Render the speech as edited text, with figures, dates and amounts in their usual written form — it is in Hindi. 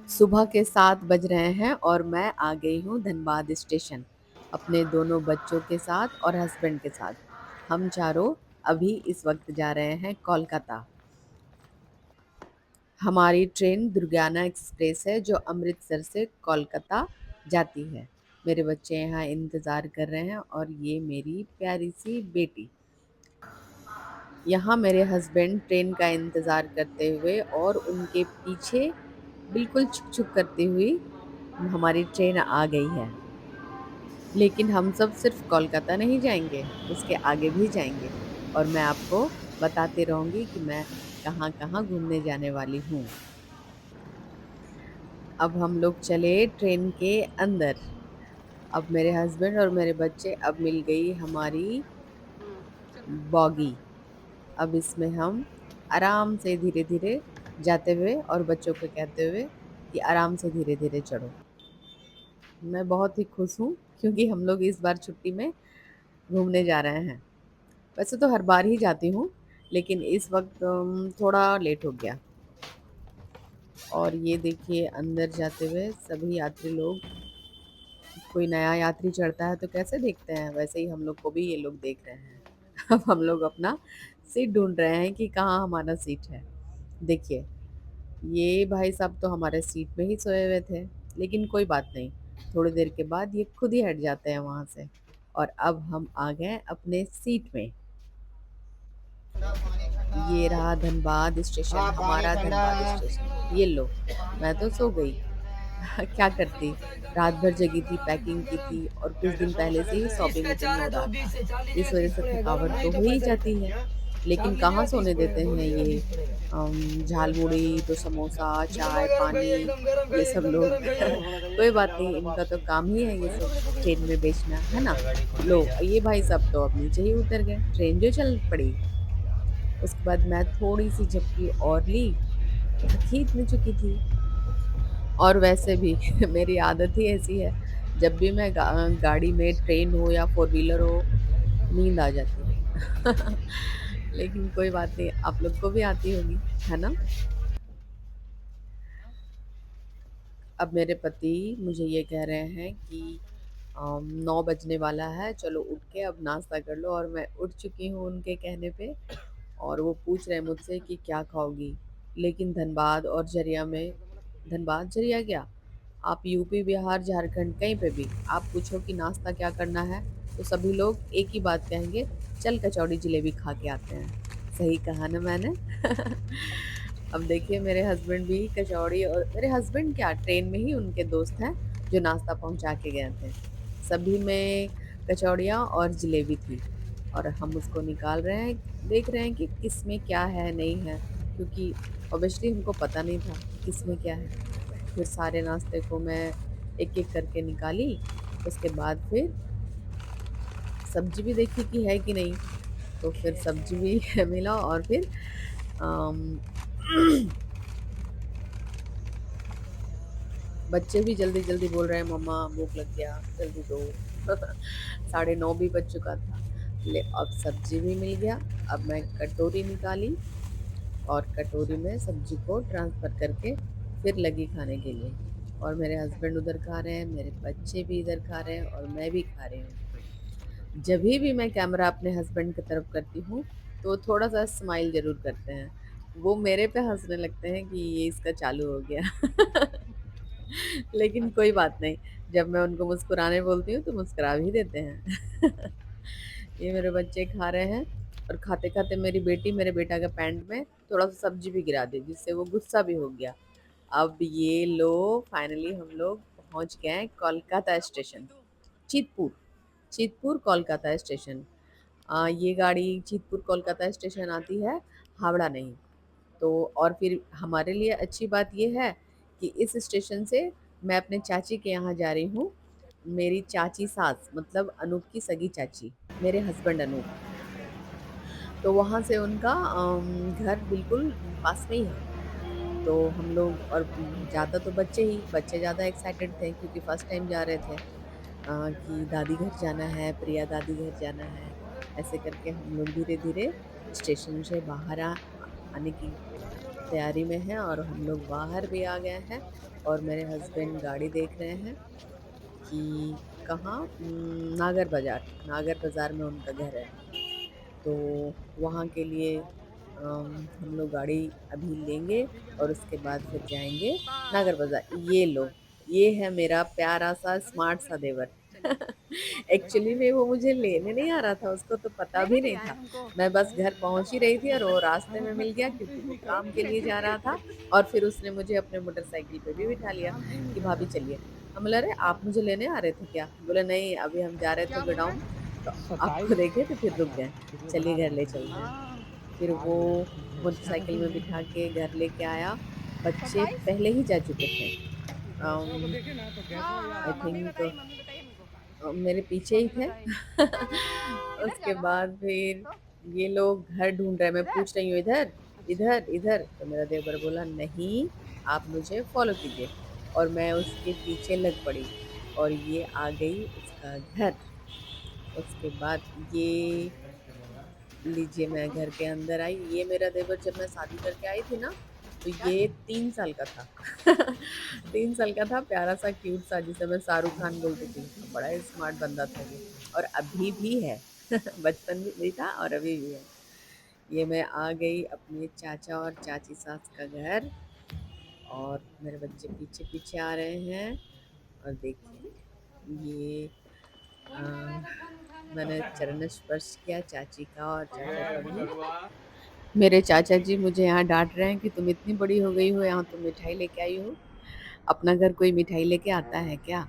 सुबह के 7 बज रहे हैं और मैं आ गई हूँ धनबाद स्टेशन अपने दोनों बच्चों के साथ और हस्बैंड के साथ। हम चारों अभी इस वक्त जा रहे हैं कोलकाता। हमारी ट्रेन दुर्गाना एक्सप्रेस है जो अमृतसर से कोलकाता जाती है। मेरे बच्चे यहाँ इंतज़ार कर रहे हैं और ये मेरी प्यारी सी बेटी। यहाँ मेरे हस्बैंड ट्रेन का इंतज़ार करते हुए और उनके पीछे बिल्कुल छुक-छुक करती हुई हमारी ट्रेन आ गई है। लेकिन हम सब सिर्फ कोलकाता नहीं जाएँगे, उसके आगे भी जाएँगे और मैं आपको बताती रहूँगी कि मैं कहाँ-कहाँ घूमने जाने वाली हूँ। अब हम लोग चले ट्रेन के अंदर। अब मेरे हस्बैंड और मेरे बच्चे अब मिल गई हमारी बॉगी। अब इसमें हम आराम से धीरे-धीरे जाते हुए और बच्चों को कहते हुए कि आराम से धीरे-धीरे चढ़ो। मैं बहुत ही खुश हूँ क्योंकि हम लोग इस बार छुट्टी में घूमने जा रहे हैं। वैसे तो हर बार ही जाती हूँ, लेकिन इस वक़्त थोड़ा लेट हो गया। और ये देखिए अंदर जाते हुए सभी यात्री लोग, कोई नया यात्री चढ़ता है तो कैसे देखते हैं, वैसे ही हम लोग को भी ये लोग देख रहे हैं। अब हम लोग अपना सीट ढूँढ रहे हैं कि कहाँ हमारा सीट है। देखिए, ये भाई साहब तो हमारे सीट में ही सोए हुए थे, लेकिन कोई बात नहीं, थोड़ी देर के बाद ये खुद ही हट जाते हैं वहाँ से। और अब हम आ गए अपने सीट में। ये रहा धनबाद स्टेशन, हमारा धनबाद स्टेशन। ये लो, मैं तो सो गई। क्या करती? रात भर जगी थी, पैकिंग की थी और कुछ दिन पहले से ही शॉपिंग वॉपिंग हो रहा था। इस वज़ह से थकावट तो हो ही जाती है। लेकिन कहाँ सोने देते हैं ये झालमुड़ी, तो समोसा, चाय, पानी, ये सब लोग। कोई बात नहीं, इनका तो काम ही है ये सब ट्रेन में बेचना, है ना? लो, ये भाई साहब तो अब नीचे ही उतर गए, ट्रेन जो चल पड़ी। उसके बाद मैं थोड़ी-सी झपकी और ली, थक ही इतनी चुकी थी। और वैसे भी मेरी आदत ही ऐसी है, जब भी मैं गाड़ी में, ट्रेन हो या फ़ोर व्हीलर हो, नींद आ जाती है। लेकिन कोई बात नहीं, आप लोग को भी आती होगी, है ना? अब मेरे पति मुझे ये कह रहे हैं कि 9 बजने वाला है, चलो उठ के अब नाश्ता कर लो, और मैं उठ चुकी हूँ उनके कहने पे। और वो पूछ रहे हैं मुझसे कि क्या खाओगी? लेकिन धनबाद और झरिया में, धनबाद झरिया क्या? आप यूपी, बिहार, झारखंड कहीं पे भी आप पूछो कि नाश्ता क्या करना है, तो सभी लोग एक ही बात कहेंगे, चल कचौड़ी जलेबी खा के आते हैं। सही कहा ना मैंने? अब देखिए मेरे हस्बैंड भी कचौड़ी, और मेरे हस्बैंड क्या, ट्रेन में ही उनके दोस्त हैं जो नाश्ता पहुंचा के गए थे। सभी में कचौड़ियाँ और जलेबी थी और हम उसको निकाल रहे हैं, देख रहे हैं कि किस में क्या है, नहीं है, क्योंकि ऑब्वियसली हमको पता नहीं था कि किस में क्या है। फिर सारे नाश्ते को मैं एक-एक करके निकाली, उसके बाद फिर सब्ज़ी भी देखी कि है कि नहीं, तो फिर सब्ज़ी भी मिला और फिर अम, बच्चे भी जल्दी-जल्दी बोल रहे हैं, मम्मा भूख लग गया, जल्दी दो। 9:30 भी बज चुका था। अब सब्ज़ी भी मिल गया, अब मैं कटोरी निकाली और कटोरी में सब्ज़ी को ट्रांसफ़र करके फिर लगी खाने के लिए। और मेरे हस्बैंड उधर खा रहे हैं, मेरे बच्चे भी इधर खा रहे हैं और मैं भी खा रही हूँ। जभी भी मैं कैमरा अपने हस्बैंड की तरफ करती हूँ, तो वो थोड़ा-सा स्माइल ज़रूर करते हैं। वो मेरे पे हँसने लगते हैं कि ये इसका चालू हो गया। लेकिन कोई बात नहीं, जब मैं उनको मुस्कुराने बोलती हूँ, तो मुस्कुरा भी देते हैं। ये मेरे बच्चे खा रहे हैं और खाते-खाते मेरी बेटी मेरे बेटा के पैंट में थोड़ा-सा सब्ज़ी भी गिरा दी, जिससे वो गुस्सा भी हो गया। अब ये लो, फाइनली हम लोग पहुँच गए हैं कोलकाता स्टेशन, चितपुर, चितपुर कोलकाता स्टेशन। ये गाड़ी चितपुर कोलकाता स्टेशन आती है, हावड़ा नहीं। तो और फिर हमारे लिए अच्छी बात ये है कि इस स्टेशन से मैं अपने चाची के यहाँ जा रही हूँ। मेरी चाची सास मतलब अनूप की सगी चाची, मेरे हस्बैंड अनूप। तो वहाँ से उनका घर बिल्कुल पास में ही है। तो हम लोग, और ज़्यादा तो बच्चे ज़्यादा एक्साइटेड थे क्योंकि फर्स्ट टाइम जा रहे थे, कि दादी घर जाना है, प्रिया दादी घर जाना है। ऐसे करके हम लोग धीरे-धीरे स्टेशन से बाहर आने की तैयारी में है और हम लोग बाहर भी आ गए हैं और मेरे हस्बैंड गाड़ी देख रहे हैं कि कहाँ नागर बाज़ार, नागर बाज़ार में उनका घर है। तो वहाँ के लिए हम लोग गाड़ी अभी लेंगे और उसके बाद फिर जाएँगे नागर बाज़ार। ये लो, ये है मेरा प्यारा-सा स्मार्ट-सा देवर। एक्चुअली में वो मुझे लेने नहीं आ रहा था, उसको तो पता भी नहीं था। मैं बस घर पहुँच ही रही थी और वो रास्ते में मिल गया क्योंकि वो काम के लिए जा रहा था और फिर उसने मुझे अपने मोटरसाइकिल पे भी बिठा लिया कि भाभी चलिए। हम बोले, "अरे! आप मुझे लेने आ रहे थे क्या?" बोले, "नहीं, अभी हम जा रहे थे गोडाउन, तो आपको 27 देखे तो फिर रुक हाँ, गए। किसी को बना चलिए रहा घर है ले तो चलते हैं।" हाँ, फिर आज वो भेजना मोटरसाइकिल में भी बिठा है। के घर लेके आया। बच्चे 27 पहले ही जा चुके थे। गैसवा को देखे ना तो गैसवा याद आई आ रहा थिंक है। मेरे पीछे ही थे। उसके बाद फिर ये लोग घर ढूँढ रहे हैं, मैं पूछ रही हूँ इधर, इधर, इधर, तो मेरा देवर बोला नहीं, आप मुझे फ़ॉलो कीजिए और मैं उसके पीछे लग पड़ी और ये आ गई उसका घर। उसके बाद ये लीजिए मैं घर के अंदर आई, ये मेरा देवर जब मैं शादी करके आई थी ना, तो ये 3 साल का था। 3 साल का था, प्यारा-सा क्यूट-सा जिसे मैं शाहरुख खान बोलती थी। बड़ा ही स्मार्ट बंदा था ये और अभी भी है। बचपन में भी था और अभी भी है। ये मैं आ गई अपने चाचा और चाची सास का घर और मेरे बच्चे पीछे-पीछे आ रहे हैं और देखिए ये अ, मैंने चरण स्पर्श किया चाची का और चाचा का भी। मेरे चाचा जी मुझे यहाँ डाँट रहे हैं कि तुम इतनी बड़ी हो गई हो, यहाँ तुम मिठाई लेके आई हो। अपना घर कोई मिठाई लेके आता है क्या?